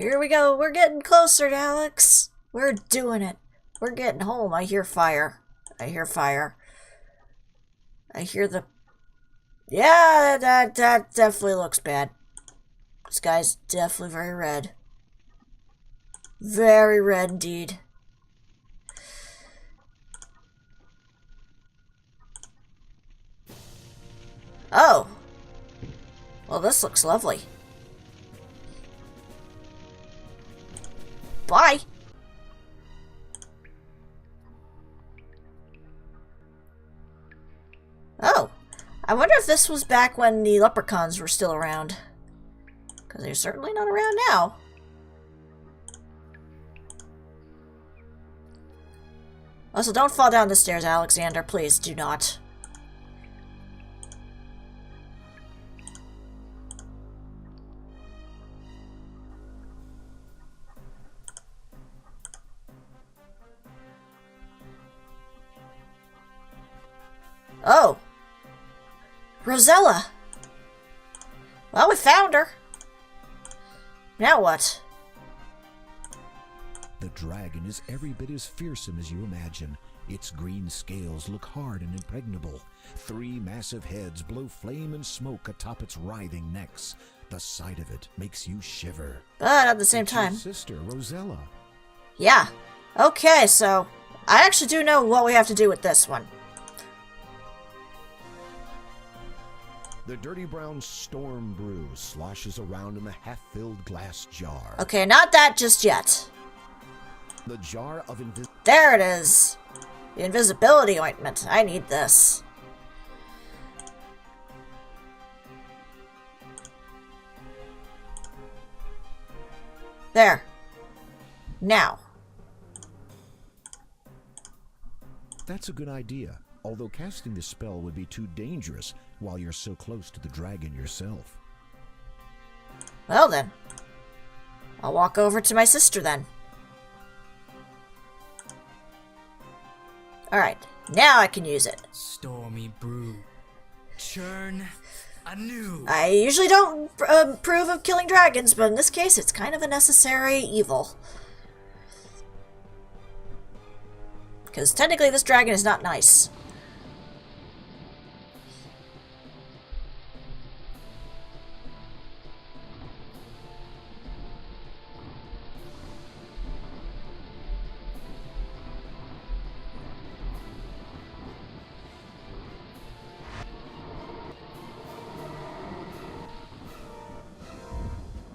Here we go. We're getting closer, Alex. We're doing it. We're getting home. I hear fire. I hear fire. I hear the... Yeah, that definitely looks bad. This guy's definitely very red. Very red indeed. Oh. Well, this looks lovely. Bye. Oh. I wonder if this was back when the leprechauns were still around. Because they're certainly not around now. Also, don't fall down the stairs, Alexander. Please, do not. Oh. Rosella. Well, we found her. Now what? The dragon is every bit as fearsome as you imagine. Its green scales look hard and impregnable. 3 massive heads blow flame and smoke atop its writhing necks. The sight of it makes you shiver. But at the same time... Your sister, Rosella. Yeah. Okay, so... I actually do know what we have to do with this one. The dirty brown storm brew sloshes around in the half-filled glass jar. Okay, not that just yet. The jar of There it is. The invisibility ointment. I need this. There. Now. That's a good idea, although casting the spell would be too dangerous while you're so close to the dragon yourself. Well then. I'll walk over to my sister then. Alright, now I can use it. Stormy brew. Churn anew. I usually don't approve of killing dragons, but in this case it's kind of a necessary evil. Because technically this dragon is not nice.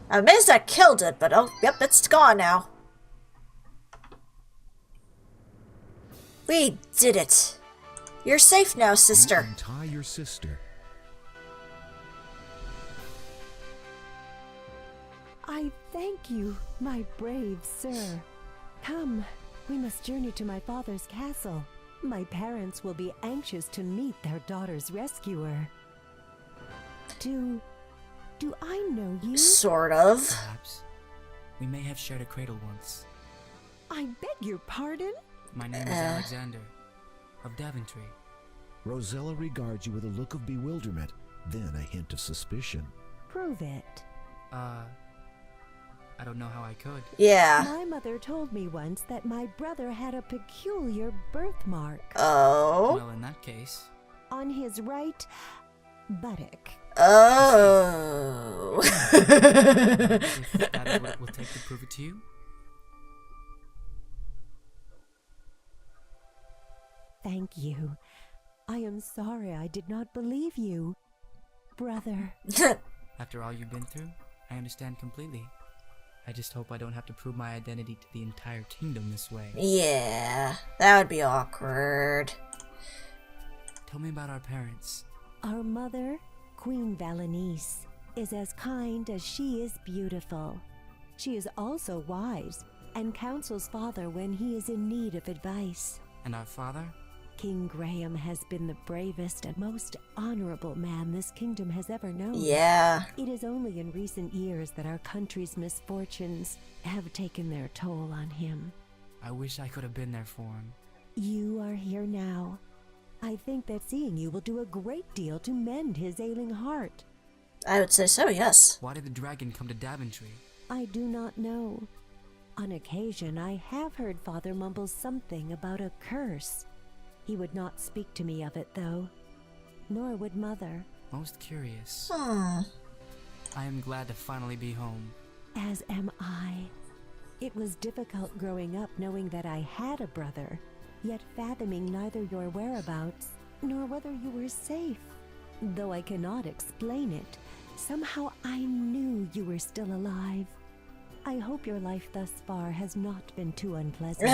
I'm amazed I killed it, but oh, yep, it's gone now. We did it. You're safe now, sister. You untie your sister. I thank you, my brave sir. Come, we must journey to my father's castle. My parents will be anxious to meet their daughter's rescuer. Do I know you? Sort of. Perhaps. We may have shared a cradle once. I beg your pardon? My name is Alexander, of Daventry. Rosella regards you with a look of bewilderment, then a hint of suspicion. Prove it. I don't know how I could. Yeah. My mother told me once that my brother had a peculiar birthmark. Oh. Well, in that case... On his right buttock. Oh. If that is what it will take to prove it to you? Thank you. I am sorry I did not believe you. Brother. After all you've been through, I understand completely. I just hope I don't have to prove my identity to the entire kingdom this way. Yeah, that would be awkward. Tell me about our parents. Our mother, Queen Valenice, is as kind as she is beautiful. She is also wise and counsels father when he is in need of advice. And our father? King Graham has been the bravest and most honorable man this kingdom has ever known. Yeah. It is only in recent years that our country's misfortunes have taken their toll on him. I wish I could have been there for him. You are here now. I think that seeing you will do a great deal to mend his ailing heart. I would say so, yes. Why did the dragon come to Daventry? I do not know. On occasion, I have heard Father mumble something about a curse. He would not speak to me of it, though. Nor would Mother. Most curious. Hmm. I am glad to finally be home. As am I. It was difficult growing up knowing that I had a brother, yet fathoming neither your whereabouts nor whether you were safe. Though I cannot explain it, somehow I knew you were still alive. I hope your life thus far has not been too unpleasant.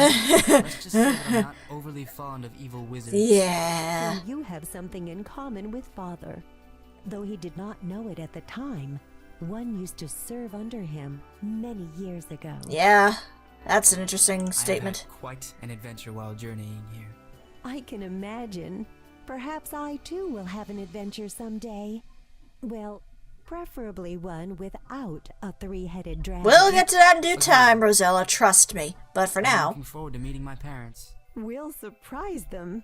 Let's just say that I'm not overly fond of evil wizards. Yeah. And you have something in common with Father. Though he did not know it at the time, one used to serve under him many years ago. Yeah. That's an interesting statement. I had quite an adventure while journeying here. I can imagine. Perhaps I too will have an adventure someday. Well, preferably one without a three-headed dragon. We'll get to that in due time, Rosella, trust me. But for I'm now... looking forward to meeting my parents. We'll surprise them.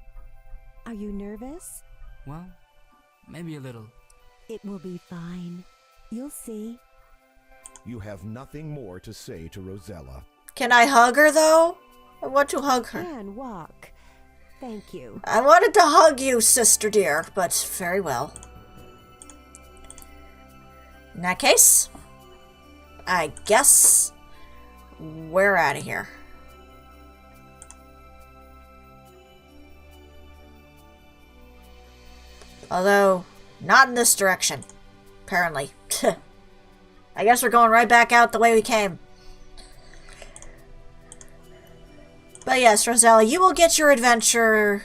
Are you nervous? Well, maybe a little. It will be fine. You'll see. You have nothing more to say to Rosella. Can I hug her, though? I want to hug her. Can walk. Thank you. I wanted to hug you, sister dear, but very well. In that case, I guess we're out of here. Although, not in this direction, apparently. I guess we're going right back out the way we came. But yes, Rosella, you will get your adventure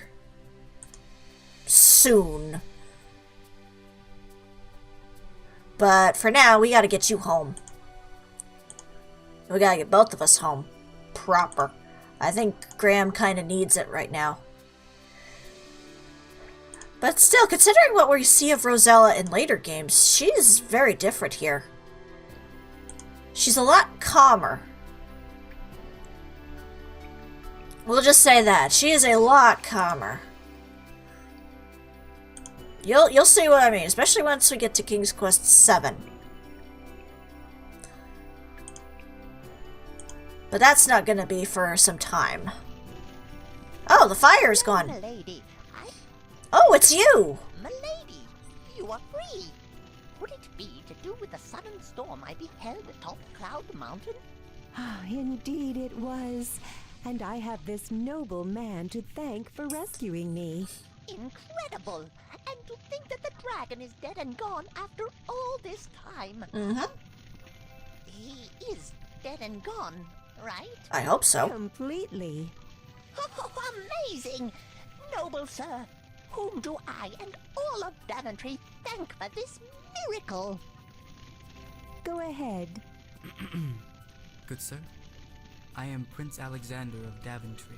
soon. But for now, we gotta get you home. We gotta get both of us home. Proper. I think Graham kinda needs it right now. But still, considering what we see of Rosella in later games, she's very different here. She's a lot calmer. We'll just say that. She is a lot calmer. You'll see what I mean, especially once we get to King's Quest 7. But that's not gonna be for some time. Oh, the fire's gone. Milady, Oh, it's you! Milady, you are free. Could it be to do with the sudden storm I beheld atop Cloud Mountain? Ah, indeed it was. And I have this noble man to thank for rescuing me. Incredible! And to think that the dragon is dead and gone after all this time. Mm-hmm. He is dead and gone, right? I hope so. Completely. Oh, amazing! Noble sir, whom do I and all of Daventry thank for this miracle? Go ahead. Good sir, I am Prince Alexander of Daventry.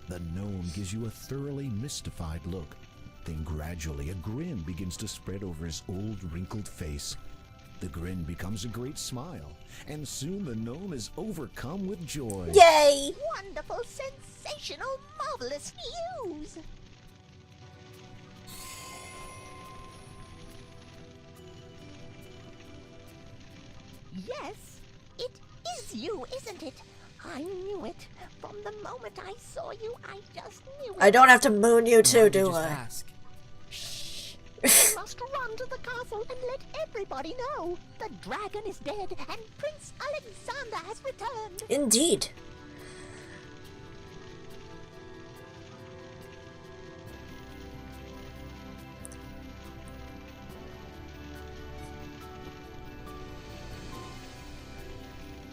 The gnome gives you a thoroughly mystified look. Then gradually a grin begins to spread over his old wrinkled face. The grin becomes a great smile, and soon the gnome is overcome with joy. Yay! Wonderful, sensational, marvelous news! Yes, it is you, isn't it? I knew it. From the moment I saw you, I just knew it. I don't have to moon you too, Why'd you do just I? ask? Shh! I must run to the castle and let everybody know. The dragon is dead and Prince Alexander has returned. Indeed.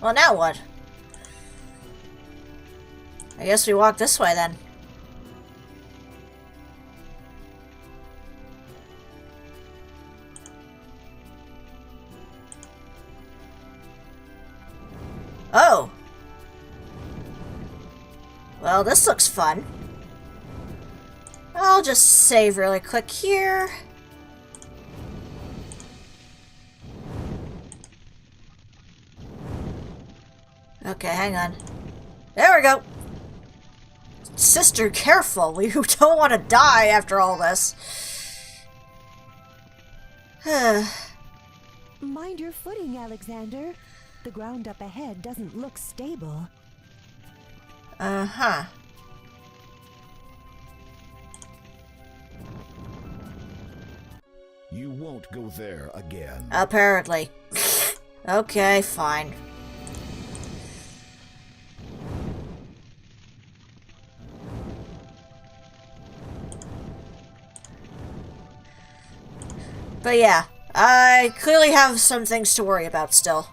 Well, now what? I guess we walk this way then. Oh. Well, this looks fun. I'll just save really quick here. Okay, hang on. There we go. Sister, careful. We don't want to die after all this. Mind your footing, Alexander. The ground up ahead doesn't look stable. Uh-huh. You won't go there again. Apparently. Okay, fine. But yeah, I clearly have some things to worry about still.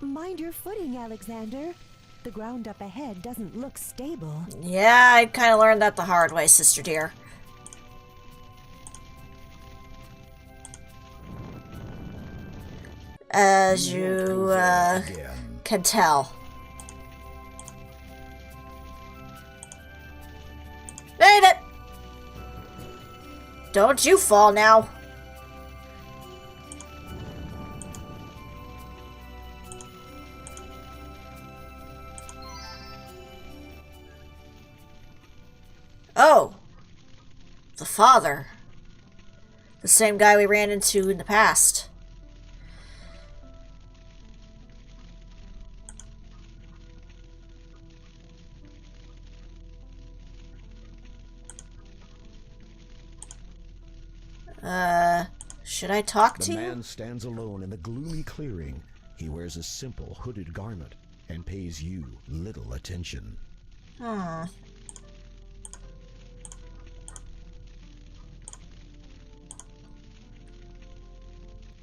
Mind your footing, Alexander. The ground up ahead doesn't look stable. Yeah, I kind of learned that the hard way, sister dear. As you, can tell. Made it! Don't you fall now. Oh. The father. The same guy we ran into in the past. Should I talk to The you? man stands alone in the gloomy clearing. He wears a simple hooded garment and pays you little attention. Hmm.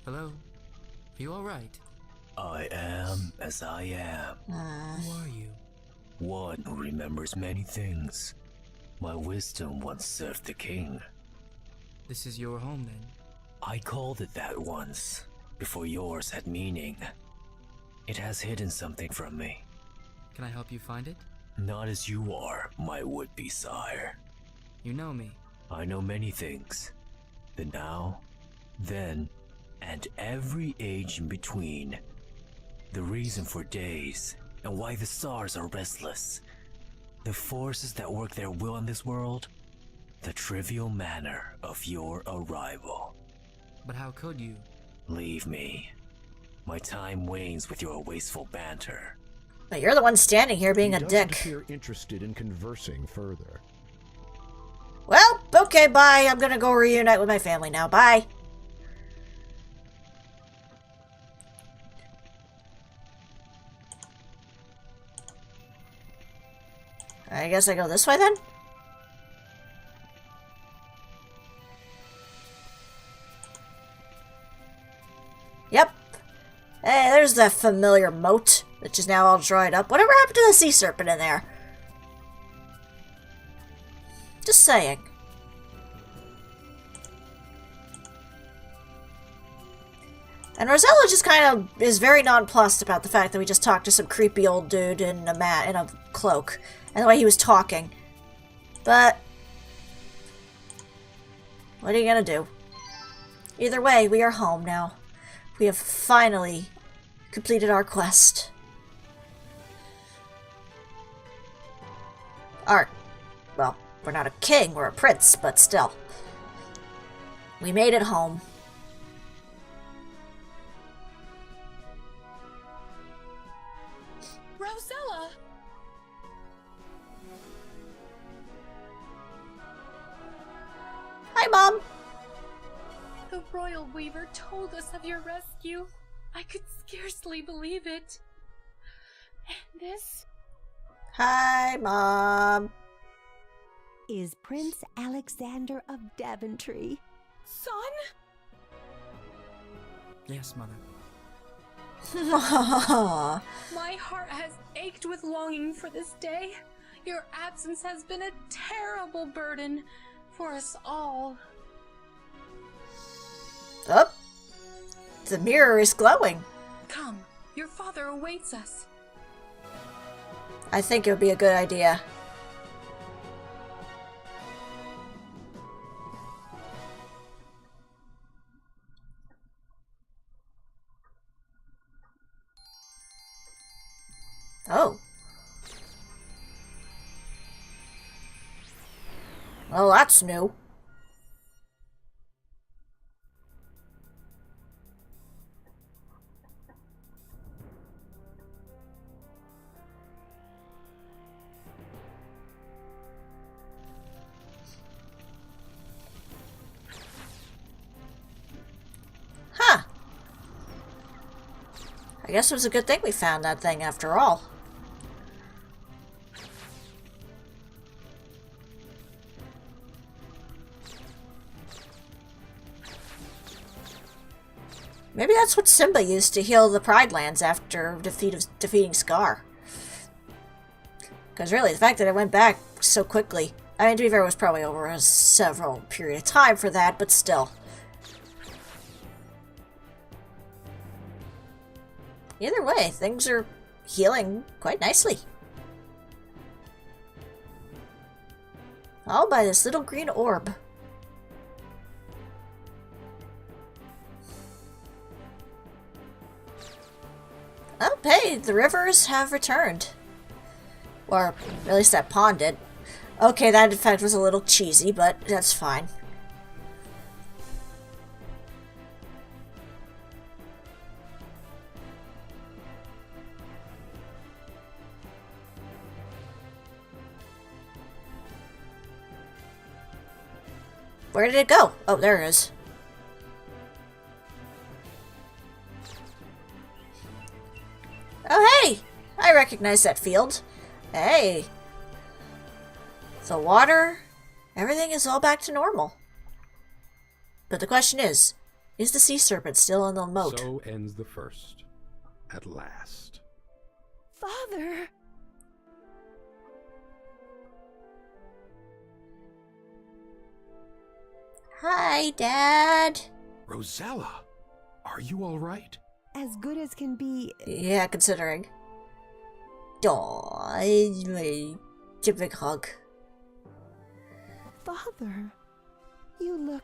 Hello? Are you alright? I am as I am, Who are you? one who remembers many things. My wisdom once served the king. This is your home then? I called it that once, before yours had meaning. It has hidden something from me. Can I help you find it? Not as you are, my would-be sire. You know me. I know many things. The now, then, and every age in between. The reason for days, and why the stars are restless. The forces that work their will in this world. The trivial manner of your arrival. But how could you? Leave me. My time wanes with your wasteful banter. But you're the one standing here being He a doesn't dick. appear interested in conversing further. Well, okay, bye. I'm gonna go reunite with my family now. Bye. I guess I go this way then? Yep. Hey, there's that familiar moat, which is now all dried up. Whatever happened to the sea serpent in there? Just saying. And Rosella just kind of is very nonplussed about the fact that we just talked to some creepy old dude in a cloak, and the way he was talking. But what are you gonna do? Either way, we are home now. We have finally completed our quest. Well, we're not a king, we're a prince, but still. We made it home. Rosella! Hi, Mom! The Royal Weaver told us of your rescue. I could scarcely believe it. And this? Hi, Mom! Is Prince Alexander of Daventry. Son? Yes, Mother. My heart has ached with longing for this day. Your absence has been a terrible burden for us all. Oh, the mirror is glowing. Come, your father awaits us. I think it would be a good idea. Oh. Well, that's new. I guess it was a good thing we found that thing after all. Maybe that's what Simba used to heal the Pride Lands after defeating Scar. Because really, the fact that it went back so quickly... I mean, to be fair, it was probably over a several period of time for that, but still. Either way, things are healing quite nicely. All by this little green orb. Oh, hey, the rivers have returned. Or, at least that pond did. Okay, that in fact was a little cheesy, but that's fine. Where did it go? Oh, there it is. Oh, hey! I recognize that field. Hey. The water, everything is all back to normal. But the question is the sea serpent still in the moat? So ends the first. At last. Father! Hi, Dad. Rosella, are you all right? As good as can be. Yeah, considering. Aw, it's a big hug. Father, you look...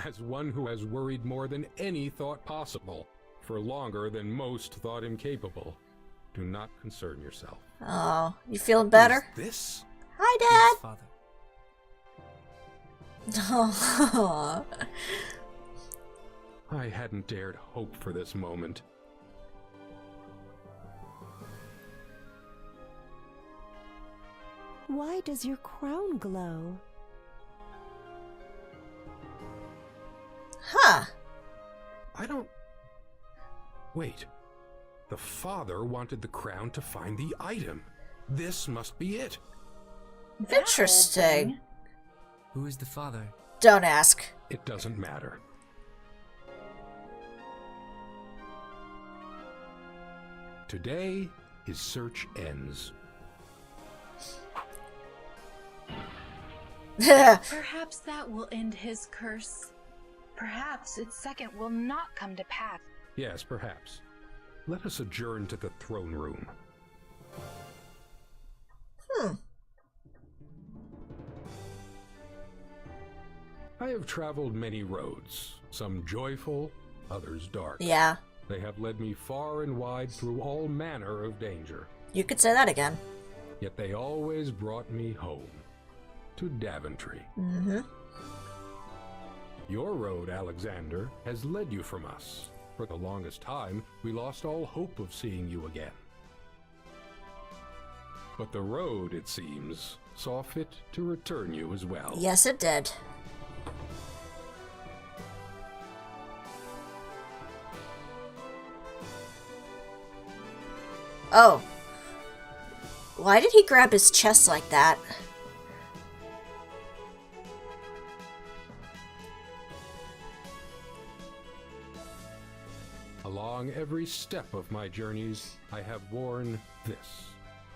As one who has worried more than any thought possible, for longer than most thought him capable. Do not concern yourself. Oh, you feeling better? Who's this? Hi, His Dad. father. Oh. I hadn't dared hope for this moment. Why does your crown glow? Huh. I don't... Wait. The father wanted the crown to find the item. This must be it. Interesting. Who is the father? Don't ask. It doesn't matter. Today, his search ends. Perhaps that will end his curse. Perhaps its second will not come to pass. Yes, perhaps. Let us adjourn to the throne room. I have traveled many roads, some joyful, others dark. Yeah, They have led me far and wide through all manner of danger. you could say that again. Yet they always brought me home, to Daventry. Mm-hmm. Your road, Alexander, has led you from us. For the longest time, we lost all hope of seeing you again. But the road, it seems, saw fit to return you as well. Yes, it did. Oh. Why did he grab his chest like that? Along every step of my journeys, I have worn this,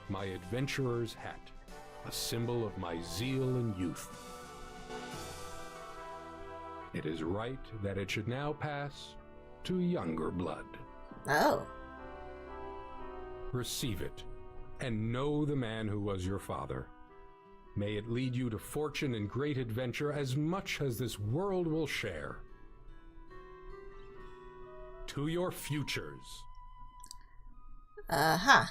my adventurer's hat, a symbol of my zeal and youth. It is right that it should now pass to younger blood. Oh. Receive it, and know the man who was your father. May it lead you to fortune and great adventure as much as this world will share. To your futures. Uh-huh.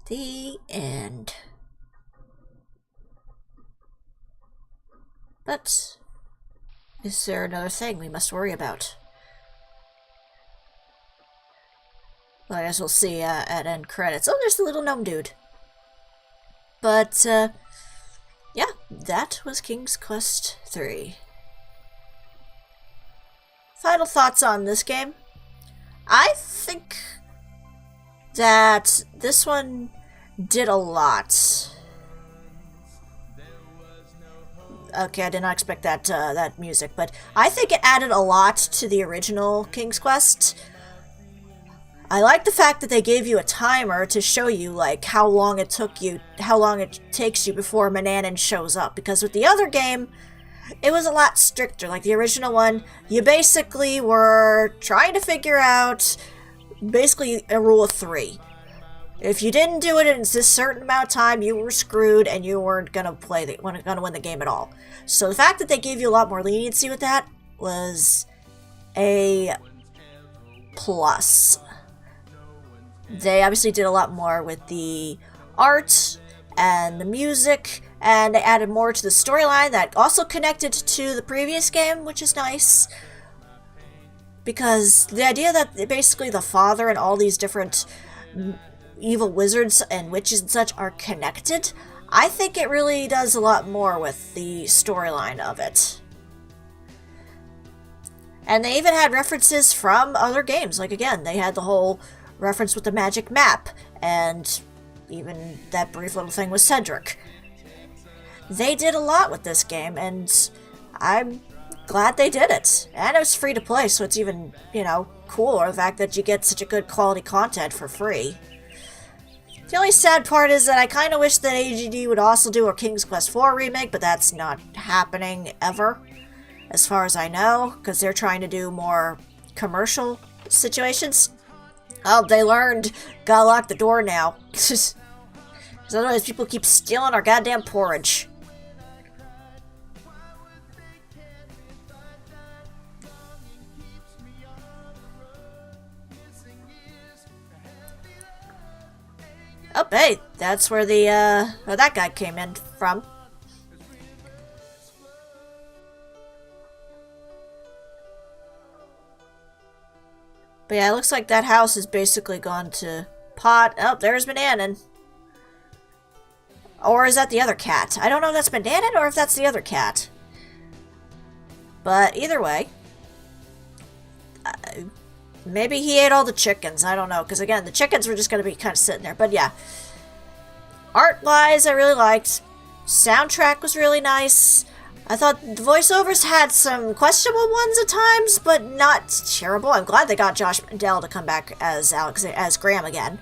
The end. But is there another thing we must worry about? Well, I guess we'll see at end credits. Oh, there's the little gnome dude. But, yeah, that was King's Quest III. Final thoughts on this game. I think that this one did a lot. Okay, I did not expect that that music, but I think it added a lot to the original King's Quest. I like the fact that they gave you a timer to show you like how long it takes you before Manannan shows up, because with the other game it was a lot stricter. Like the original one, you basically were trying to figure out basically a rule of 3. If you didn't do it in this certain amount of time, you were screwed and you weren't gonna win the game at all. So the fact that they gave you a lot more leniency with that was a plus. They obviously did a lot more with the art and the music, and they added more to the storyline that also connected to the previous game, which is nice. Because the idea that basically the father and all these different evil wizards and witches and such are connected, I think it really does a lot more with the storyline of it. And they even had references from other games. Like, again, they had the whole reference with the magic map, and even that brief little thing with Cedric. They did a lot with this game, and I'm glad they did it. And it was free to play, so it's even, you know, cooler the fact that you get such a good quality content for free. The only sad part is that I kind of wish that AGD would also do a King's Quest IV remake, but that's not happening ever, as far as I know, because they're trying to do more commercial situations. Oh, they learned. Gotta lock the door now. Because otherwise people keep stealing our goddamn porridge. Oh, hey, that's where the, where that guy came in from. But yeah, it looks like that house has basically gone to pot. Oh, there's Manannan. Or is that the other cat? I don't know if that's Manannan or if that's the other cat. But either way, maybe he ate all the chickens. I don't know. Because again, the chickens were just going to be kind of sitting there. But yeah. Art-wise, I really liked. Soundtrack was really nice. I thought the voiceovers had some questionable ones at times, but not terrible. I'm glad they got Josh Mandel to come back as Graham again.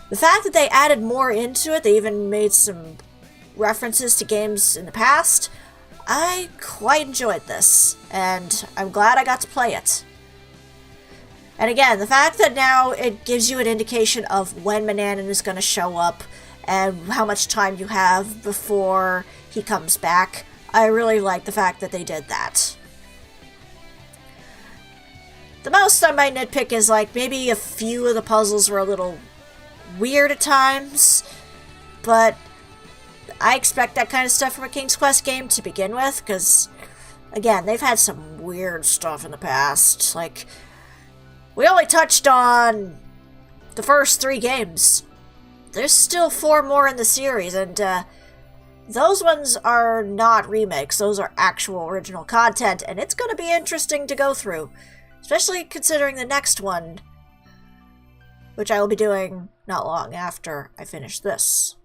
The fact that they added more into it, they even made some references to games in the past, I quite enjoyed this, and I'm glad I got to play it. And again, the fact that now it gives you an indication of when Manannan is going to show up and how much time you have before he comes back, I really like the fact that they did that. The most I might nitpick is like maybe a few of the puzzles were a little weird at times, but I expect that kind of stuff from a King's Quest game to begin with, because again, they've had some weird stuff in the past. Like, we only touched on the first 3 games. There's still 4 more in the series, and those ones are not remakes. Those are actual original content, and it's going to be interesting to go through. Especially considering the next one, which I will be doing not long after I finish this.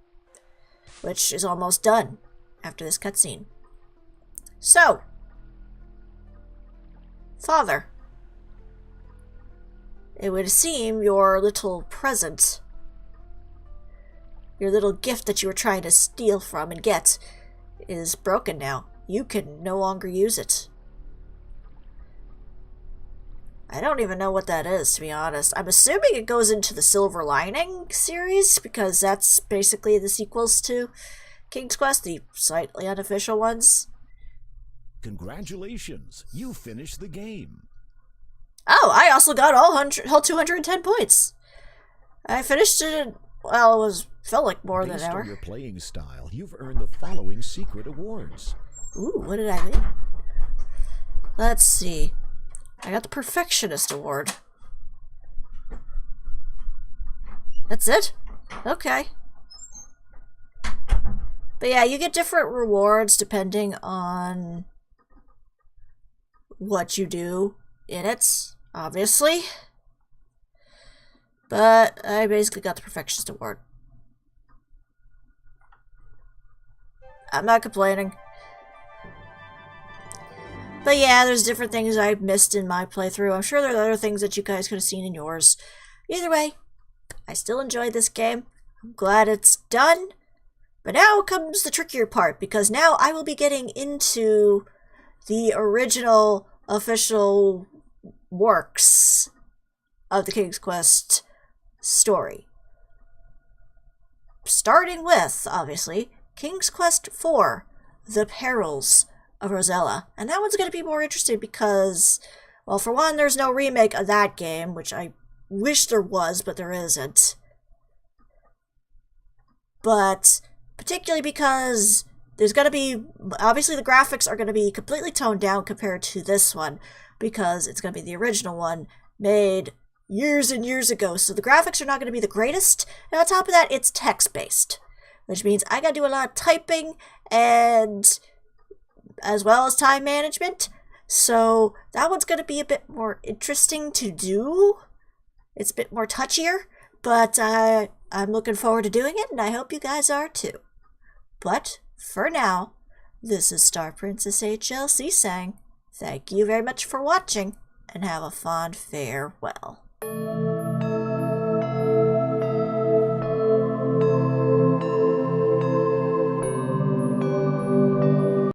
Which is almost done after this cutscene. So, Father, it would seem your little present, your little gift that you were trying to steal from and get, is broken now. You can no longer use it. I don't even know what that is, to be honest. I'm assuming it goes into the Silver Lining series, because that's basically the sequels to King's Quest, the slightly unofficial ones. Congratulations, you finished the game. Oh, I also got all 210 points. I finished it in, well, felt like more than an hour. Based on your playing style, you've earned the following secret awards. Ooh, what did I win? Let's see. I got the Perfectionist Award. That's it? Okay. But yeah, you get different rewards depending on what you do in it, obviously. But I basically got the Perfectionist Award. I'm not complaining. But yeah, there's different things I've missed in my playthrough. I'm sure there are other things that you guys could have seen in yours. Either way, I still enjoyed this game. I'm glad it's done. But now comes the trickier part, because now I will be getting into the original official works of the King's Quest story. Starting with, obviously, King's Quest IV, The Perils of Rosella. And that one's going to be more interesting because, well, for one, there's no remake of that game, which I wish there was, but there isn't. But particularly because there's going to be, obviously the graphics are going to be completely toned down compared to this one, because it's going to be the original one made years and years ago. So the graphics are not going to be the greatest. And on top of that, it's text-based, which means I got to do a lot of typing and as well as time management. So that one's going to be a bit more interesting to do. It's a bit more touchier, but I'm looking forward to doing it, and I hope you guys are too. But for now, this is StarPrincessHLC saying thank you very much for watching, and have a fond farewell.